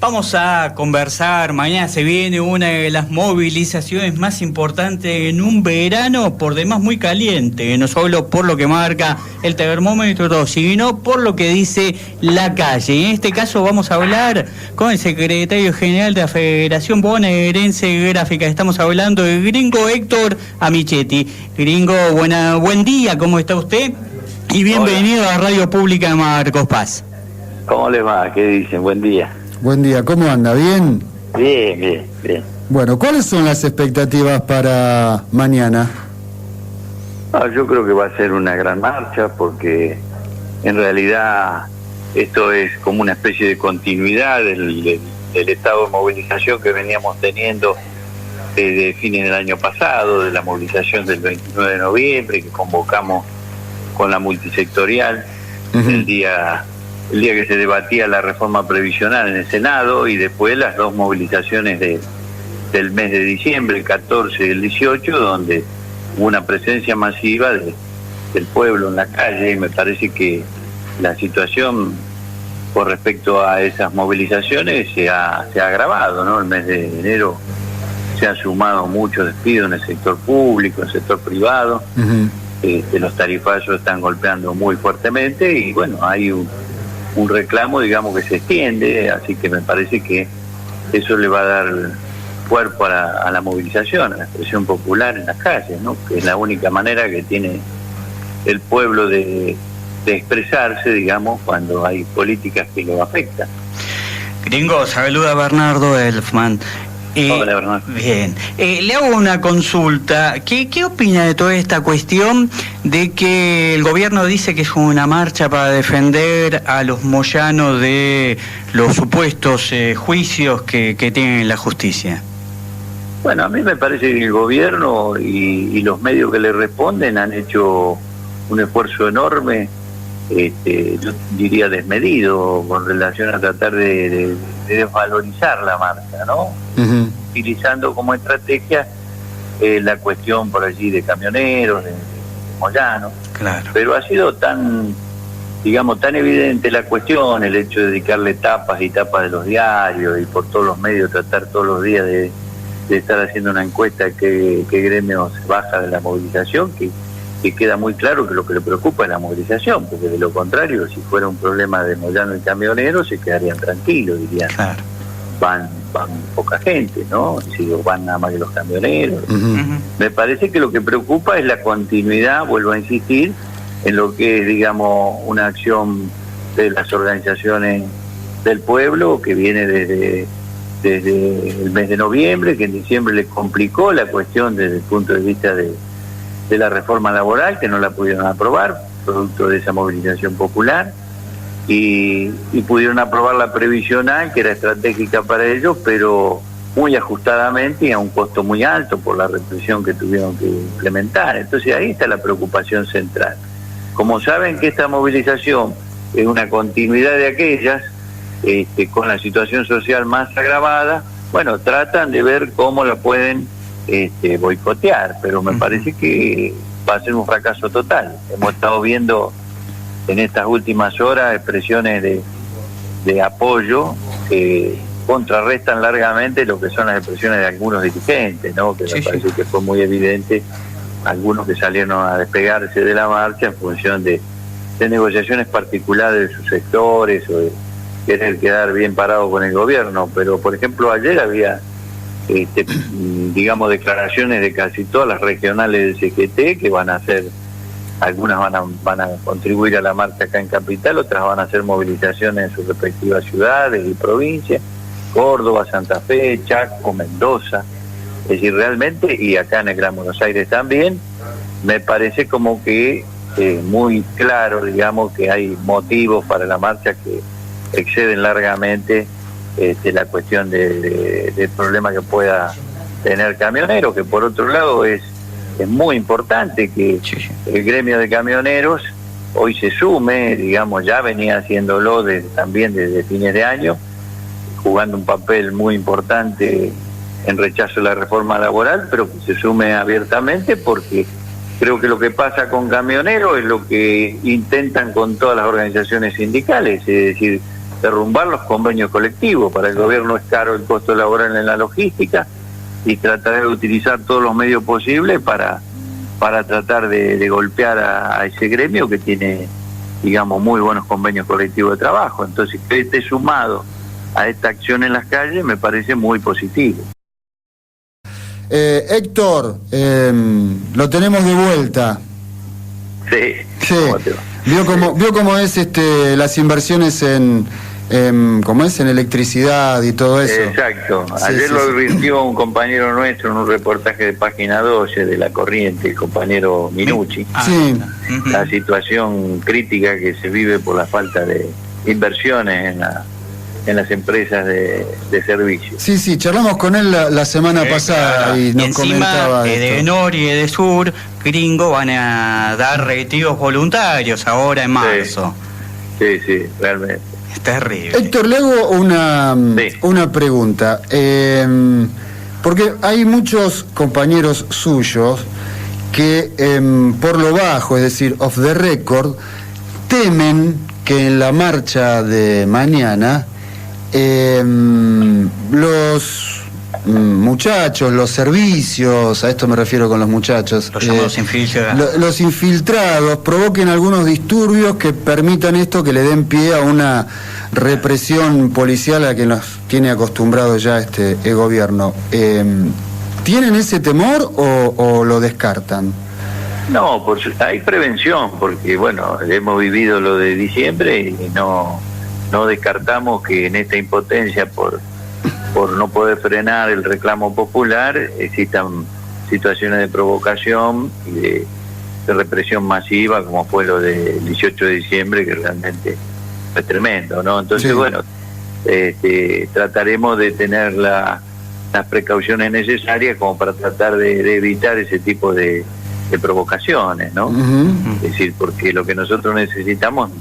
Vamos a conversar, mañana se viene una de las movilizaciones más importantes en un verano por demás muy caliente, no solo por lo que marca el termómetro, sino por lo que dice la calle. Y en este caso vamos a hablar con el secretario general de la Federación Bonaerense Gráfica. Estamos hablando del gringo Héctor Amichetti. Gringo, buen día, ¿cómo está usted? Y bienvenido a Radio Pública de Marcos Paz. ¿Cómo les va? ¿Qué dicen? Buen día. Buen día, ¿cómo anda? ¿Bien? Bien. Bueno, ¿cuáles son las expectativas para mañana? Yo creo que va a ser una gran marcha porque en realidad esto es como una especie de continuidad del estado de movilización que veníamos teniendo desde fines del año pasado, de la movilización del 29 de noviembre que convocamos con la multisectorial el día que se debatía la reforma previsional en el Senado, y después las dos movilizaciones del mes de diciembre, el 14 y el 18, donde hubo una presencia masiva del pueblo en la calle. Y me parece que la situación con respecto a esas movilizaciones se ha agravado, ¿no? El mes de enero se han sumado muchos despidos en el sector público, en el sector privado. Los tarifazos están golpeando muy fuertemente y bueno, hay un reclamo, digamos, que se extiende, así que me parece que eso le va a dar cuerpo a la movilización, a la expresión popular en las calles, ¿no? Que es la única manera que tiene el pueblo de expresarse, digamos, cuando hay políticas que lo afectan. Gringo, saluda Bernardo Elfman. Hola, Bernardo. Bien. Le hago una consulta. ¿Qué opina de toda esta cuestión de que el gobierno dice que es una marcha para defender a los moyanos de los supuestos juicios que tienen en la justicia? Bueno, a mí me parece que el gobierno y los medios que le responden han hecho un esfuerzo enorme, yo diría desmedido, con relación a tratar de desvalorizar la marcha, ¿no? Utilizando como estrategia la cuestión por allí de camioneros, de moyanos. Claro. Pero ha sido tan evidente la cuestión, el hecho de dedicarle tapas y tapas de los diarios y por todos los medios tratar todos los días de estar haciendo una encuesta que gremio se baja de la movilización, que queda muy claro que lo que le preocupa es la movilización, porque de lo contrario, si fuera un problema de moyano y camioneros, se quedarían tranquilos, dirían. Claro. Van poca gente, ¿no? Si van nada más que los camioneros. Me parece que lo que preocupa es la continuidad, vuelvo a insistir, en lo que es, digamos, una acción de las organizaciones del pueblo que viene desde el mes de noviembre, que en diciembre les complicó la cuestión desde el punto de vista de la reforma laboral, que no la pudieron aprobar, producto de esa movilización popular, y pudieron aprobar la previsional, que era estratégica para ellos, pero muy ajustadamente y a un costo muy alto por la represión que tuvieron que implementar. Entonces ahí está la preocupación central. Como saben que esta movilización es una continuidad de aquellas, con la situación social más agravada, bueno, tratan de ver cómo la pueden boicotear, pero me parece que va a ser un fracaso total. Hemos estado viendo en estas últimas horas expresiones de apoyo que contrarrestan largamente lo que son las expresiones de algunos dirigentes, ¿no? Que me parece que fue muy evidente, algunos que salieron a despegarse de la marcha en función de negociaciones particulares de sus sectores o de querer quedar bien parado con el gobierno. Pero por ejemplo ayer había digamos declaraciones de casi todas las regionales del CGT que van a hacer, algunas van a contribuir a la marcha acá en Capital, otras van a hacer movilizaciones en sus respectivas ciudades y provincias, Córdoba, Santa Fe, Chaco, Mendoza. Es decir, realmente, y acá en el Gran Buenos Aires también, me parece como que muy claro, digamos, que hay motivos para la marcha que exceden largamente la cuestión del problema que pueda tener camioneros, que por otro lado es muy importante que el gremio de camioneros hoy se sume, digamos, ya venía haciéndolo también desde fines de año, jugando un papel muy importante en rechazo de la reforma laboral, pero que se sume abiertamente, porque creo que lo que pasa con camioneros es lo que intentan con todas las organizaciones sindicales, es decir, derrumbar los convenios colectivos. Para el gobierno es caro el costo laboral en la logística y tratar de utilizar todos los medios posibles para tratar de golpear a ese gremio que tiene, digamos, muy buenos convenios colectivos de trabajo. Entonces, que esté sumado a esta acción en las calles me parece muy positivo. Héctor, lo tenemos de vuelta. Sí. ¿Cómo te va? Vio cómo es las inversiones en electricidad y todo eso. Exacto. Sí, Ayer sí, lo sí. advirtió un compañero nuestro en un reportaje de Página 12 de La Corriente, el compañero Minucci. Sí. La situación crítica que se vive por la falta de inversiones en las empresas de servicios. Sí, charlamos con él la semana pasada y nos comentaba encima, de esto. Nor y de Sur, Gringo, van a dar retiros voluntarios ahora en marzo. Sí, realmente. Es terrible. Héctor, le hago una pregunta. Porque hay muchos compañeros suyos que por lo bajo, es decir, off the record, temen que en la marcha de mañana los muchachos, los servicios, a esto me refiero con los muchachos, Los llamados infiltrados. los infiltrados provoquen algunos disturbios que permitan esto, que le den pie a una represión policial a la que nos tiene acostumbrado ya el gobierno. ¿Tienen ese temor o lo descartan? No, hay prevención, porque bueno, hemos vivido lo de diciembre y no descartamos que en esta impotencia por no poder frenar el reclamo popular existan situaciones de provocación y de represión masiva, como fue lo del 18 de diciembre, que realmente fue tremendo, ¿no? Entonces, sí. Bueno, trataremos de tener las precauciones necesarias como para tratar de evitar ese tipo de provocaciones, ¿no? Uh-huh. Es decir, porque lo que nosotros necesitamos es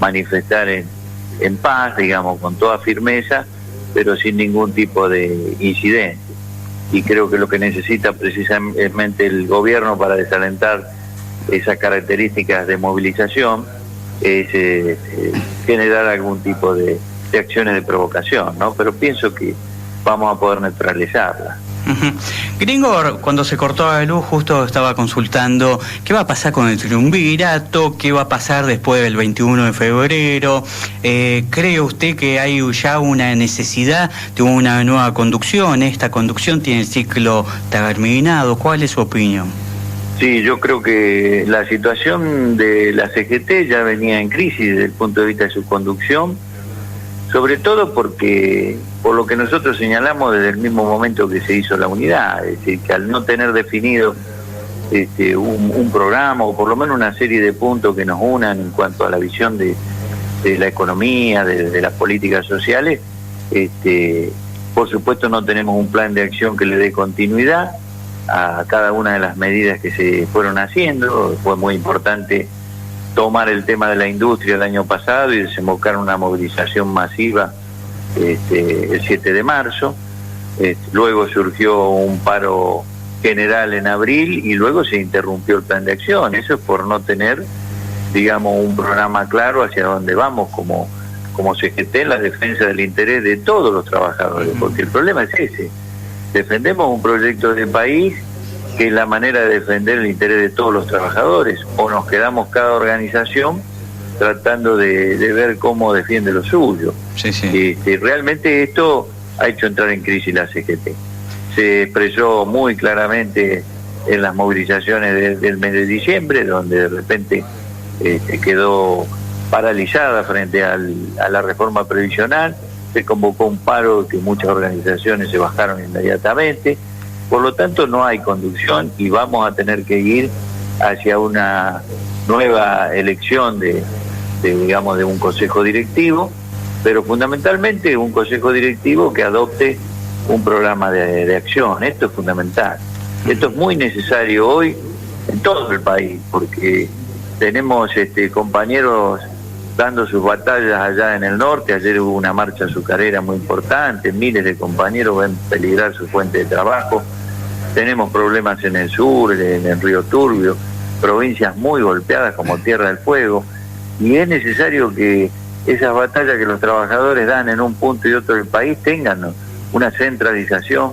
manifestar en paz, digamos, con toda firmeza, pero sin ningún tipo de incidente. Y creo que lo que necesita precisamente el gobierno para desalentar esas características de movilización es generar algún tipo de acciones de provocación, ¿no? Pero pienso que vamos a poder neutralizarla. Gringo, cuando se cortó la luz, justo estaba consultando qué va a pasar con el triunvirato, qué va a pasar después del 21 de febrero. ¿Cree usted que hay ya una necesidad de una nueva conducción? ¿Esta conducción tiene el ciclo terminado? ¿Cuál es su opinión? Sí, yo creo que la situación de la CGT ya venía en crisis desde el punto de vista de su conducción, sobre todo porque, por lo que nosotros señalamos desde el mismo momento que se hizo la unidad, es decir, que al no tener definido un programa o por lo menos una serie de puntos que nos unan en cuanto a la visión de la economía, de las políticas sociales, por supuesto no tenemos un plan de acción que le dé continuidad a cada una de las medidas que se fueron haciendo. Fue muy importante tomar el tema de la industria el año pasado y desembocar una movilización masiva el 7 de marzo. Luego surgió un paro general en abril y luego se interrumpió el plan de acción. Eso es por no tener, digamos, un programa claro hacia dónde vamos como CGT en la defensa del interés de todos los trabajadores, porque el problema es ese. Defendemos un proyecto de país que es la manera de defender el interés de todos los trabajadores, o nos quedamos cada organización tratando de ver cómo defiende lo suyo. Sí. Realmente esto ha hecho entrar en crisis la CGT. Se expresó muy claramente en las movilizaciones del mes de diciembre, donde de repente quedó paralizada frente a la reforma previsional. Se convocó un paro que muchas organizaciones se bajaron inmediatamente. Por lo tanto, no hay conducción y vamos a tener que ir hacia una nueva elección de un consejo directivo, pero fundamentalmente un consejo directivo que adopte un programa de acción. Esto es fundamental. Esto es muy necesario hoy en todo el país, porque tenemos compañeros dando sus batallas allá en el norte. Ayer hubo una marcha azucarera muy importante, miles de compañeros ven peligrar su fuente de trabajo. Tenemos problemas en el sur, en el Río Turbio, provincias muy golpeadas como Tierra del Fuego, y es necesario que esas batallas que los trabajadores dan en un punto y otro del país tengan una centralización,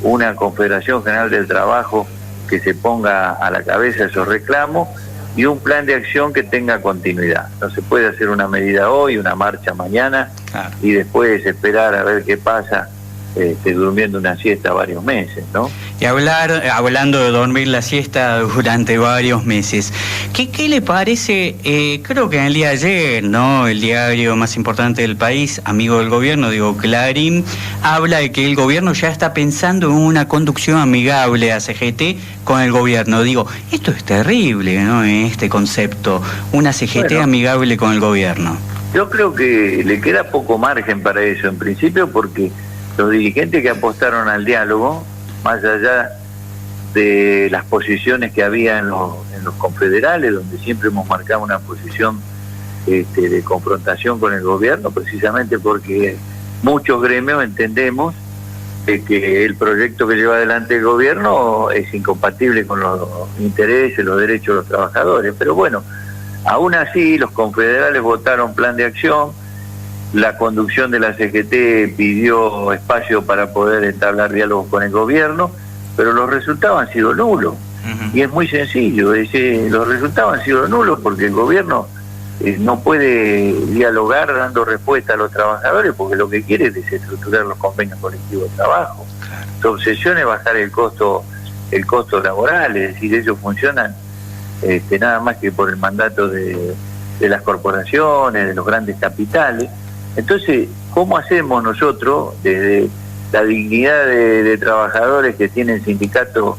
una Confederación General del Trabajo que se ponga a la cabeza esos reclamos y un plan de acción que tenga continuidad. No se puede hacer una medida hoy, una marcha mañana, claro, y después esperar a ver qué pasa, durmiendo una siesta varios meses, ¿no? Y hablando de dormir la siesta durante varios meses, ¿qué le parece? Creo que en el día de ayer, ¿no?, el diario más importante del país, amigo del gobierno, digo, Clarín, habla de que el gobierno ya está pensando en una conducción amigable a CGT con el gobierno. Digo, esto es terrible, ¿no?, en este concepto, una CGT amigable con el gobierno. Yo creo que le queda poco margen para eso, en principio, porque los dirigentes que apostaron al diálogo, más allá de las posiciones que había en los confederales, donde siempre hemos marcado una posición de confrontación con el gobierno, precisamente porque muchos gremios entendemos que el proyecto que lleva adelante el gobierno es incompatible con los intereses, los derechos de los trabajadores. Pero bueno, aún así los confederales votaron plan de acción. La conducción de la CGT pidió espacio para poder entablar diálogos con el gobierno, pero los resultados han sido nulos. Y es muy sencillo, los resultados han sido nulos porque el gobierno no puede dialogar dando respuesta a los trabajadores, porque lo que quiere es desestructurar los convenios colectivos de trabajo. Su obsesión es bajar el costo laboral, es decir, ellos funcionan nada más que por el mandato de las corporaciones, de los grandes capitales. Entonces, ¿cómo hacemos nosotros, desde la dignidad de trabajadores que tienen sindicatos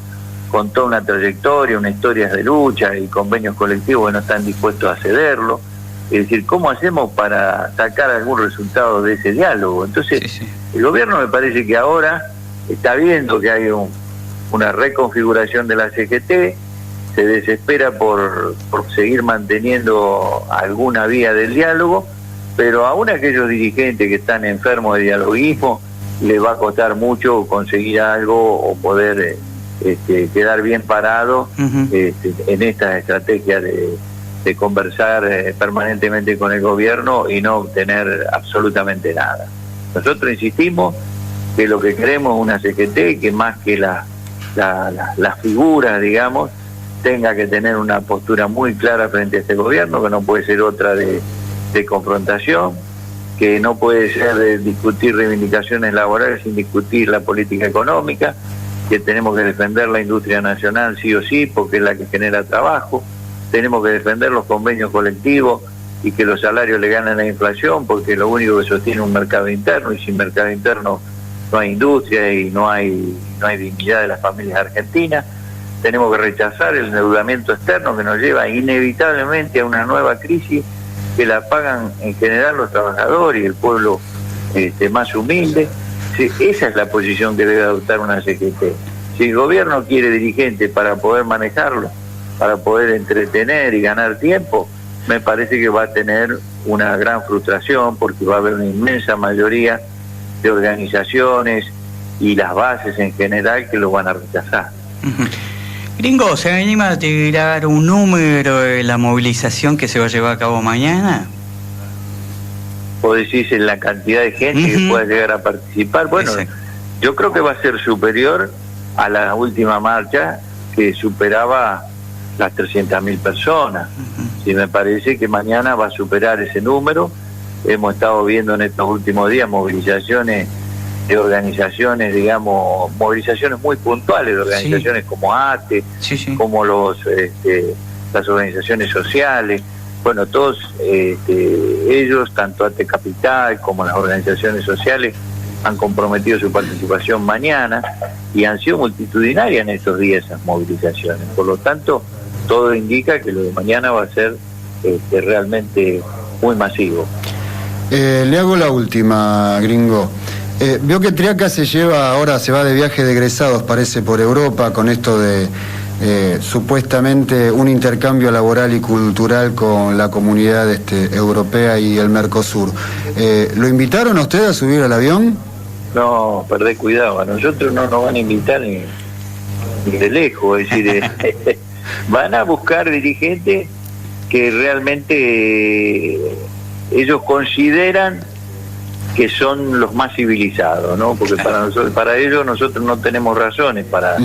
con toda una trayectoria, una historia de lucha y convenios colectivos que no están dispuestos a cederlo? Es decir, ¿cómo hacemos para sacar algún resultado de ese diálogo? Entonces, el gobierno me parece que ahora está viendo que hay una reconfiguración de la CGT, se desespera por seguir manteniendo alguna vía del diálogo, pero aún aquellos dirigentes que están enfermos de dialoguismo les va a costar mucho conseguir algo o poder quedar bien parado en esta estrategia de conversar permanentemente con el gobierno y no obtener absolutamente nada. Nosotros insistimos que lo que queremos es una CGT que más que las figuras, digamos, tenga que tener una postura muy clara frente a este gobierno, que no puede ser otra de confrontación, que no puede ser de discutir reivindicaciones laborales sin discutir la política económica, que tenemos que defender la industria nacional sí o sí, porque es la que genera trabajo, tenemos que defender los convenios colectivos y que los salarios le ganen a la inflación, porque es lo único que sostiene un mercado interno, y sin mercado interno no hay industria y no hay dignidad de las familias argentinas. Tenemos que rechazar el endeudamiento externo que nos lleva inevitablemente a una nueva crisis que la pagan en general los trabajadores y el pueblo más humilde. Sí, esa es la posición que debe adoptar una CGT. Si el gobierno quiere dirigentes para poder manejarlo, para poder entretener y ganar tiempo, me parece que va a tener una gran frustración, porque va a haber una inmensa mayoría de organizaciones y las bases en general que lo van a rechazar. Gringo, ¿se anima a tirar un número de la movilización que se va a llevar a cabo mañana? ¿Vos decís en la cantidad de gente que pueda llegar a participar? Bueno, yo creo que va a ser superior a la última marcha, que superaba las 300.000 personas. Sí, me parece que mañana va a superar ese número. Hemos estado viendo en estos últimos días movilizaciones de organizaciones, digamos, movilizaciones muy puntuales de organizaciones como ATE, como las organizaciones sociales. Bueno, todos ellos, tanto ATE Capital como las organizaciones sociales, han comprometido su participación mañana y han sido multitudinarias en estos días esas movilizaciones. Por lo tanto, todo indica que lo de mañana va a ser realmente muy masivo. Le hago la última, Gringo. Veo que Triaca ahora se va de viaje de egresados, parece, por Europa, con esto de supuestamente un intercambio laboral y cultural con la comunidad europea y el Mercosur. ¿Lo invitaron a usted a subir al avión? No, perdé cuidado, a nosotros no nos van a invitar ni de lejos, es decir, van a buscar dirigentes que realmente ellos consideran que son los más civilizados, ¿no? Porque para ellos nosotros no tenemos razones para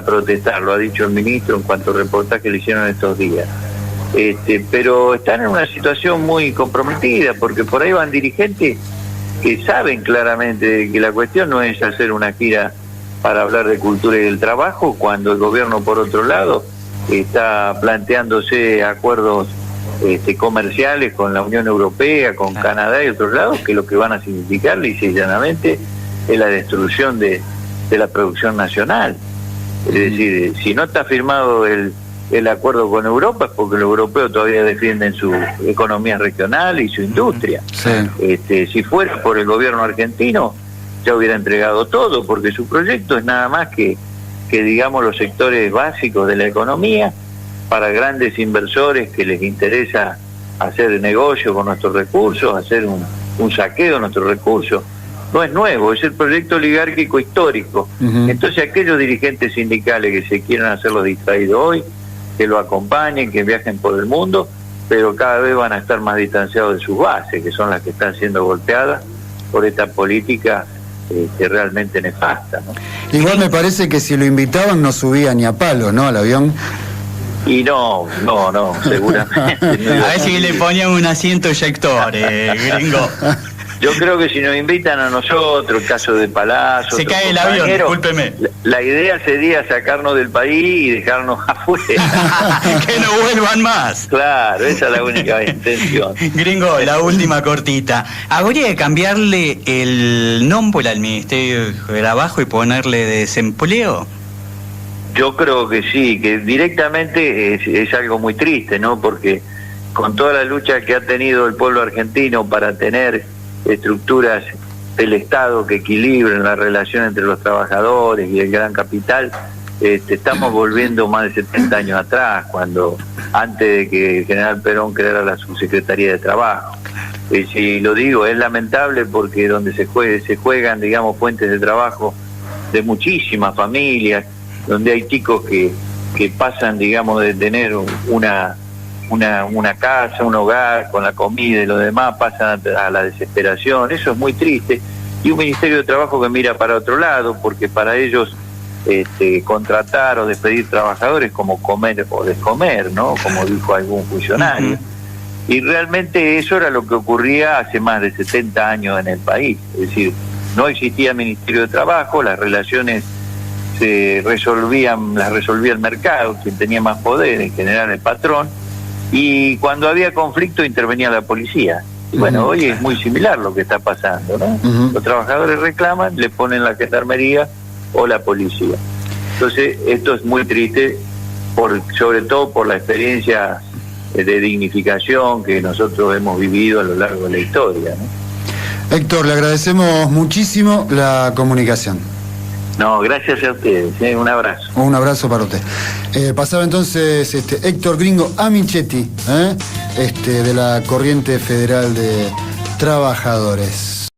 protestar, lo ha dicho el ministro en cuanto al reportaje que le hicieron estos días. Pero están en una situación muy comprometida, porque por ahí van dirigentes que saben claramente que la cuestión no es hacer una gira para hablar de cultura y del trabajo, cuando el gobierno, por otro lado, está planteándose acuerdos comerciales con la Unión Europea, con Canadá y otros lados, que lo que van a significar, lisa y llanamente, es la destrucción de la producción nacional. Es decir, si no está firmado el acuerdo con Europa es porque los europeos todavía defienden su economía regional y su industria. Si fuera por el gobierno argentino, ya hubiera entregado todo, porque su proyecto es nada más que digamos los sectores básicos de la economía para grandes inversores que les interesa hacer negocio con nuestros recursos, hacer un saqueo de nuestros recursos. No es nuevo, es el proyecto oligárquico histórico. Entonces aquellos dirigentes sindicales que se quieran hacer los distraídos hoy, que lo acompañen, que viajen por el mundo, pero cada vez van a estar más distanciados de sus bases, que son las que están siendo golpeadas por esta política realmente nefasta, ¿no? Igual me parece que si lo invitaban no subía ni a palo, ¿no?, al avión. Y no, seguramente. A ver si le ponían un asiento eyector, gringo. Yo creo que si nos invitan a nosotros, el caso de Palazzo... Se cae el avión, discúlpeme. La idea sería sacarnos del país y dejarnos afuera. Que no vuelvan más. Claro, esa es la única intención. Gringo, la última cortita. ¿Habría que cambiarle el nombre al Ministerio de Trabajo y ponerle desempleo? Yo creo que sí, que directamente es algo muy triste, ¿no? Porque con toda la lucha que ha tenido el pueblo argentino para tener estructuras del Estado que equilibren la relación entre los trabajadores y el gran capital, estamos volviendo más de 70 años atrás, cuando antes de que el general Perón creara la Subsecretaría de Trabajo. Si lo digo, es lamentable porque donde se juegan, digamos, fuentes de trabajo de muchísimas familias, donde hay chicos que pasan, digamos, de tener una casa, un hogar, con la comida y lo demás, pasan a la desesperación. Eso es muy triste. Y un Ministerio de Trabajo que mira para otro lado, porque para ellos contratar o despedir trabajadores como comer o descomer, ¿no? Como dijo algún funcionario. Y realmente eso era lo que ocurría hace más de 70 años en el país. Es decir, no existía Ministerio de Trabajo, las relaciones las resolvía el mercado, quien tenía más poder, en general el patrón, y cuando había conflicto intervenía la policía. Y bueno, hoy es muy similar lo que está pasando, ¿no? Los trabajadores reclaman, le ponen la gendarmería o la policía. Entonces, esto es muy triste, sobre todo por la experiencia de dignificación que nosotros hemos vivido a lo largo de la historia, ¿no? Héctor, le agradecemos muchísimo la comunicación. No, gracias a ustedes, un abrazo. Un abrazo para usted. Pasaba entonces Héctor Gringo Amichetti, de la Corriente Federal de Trabajadores.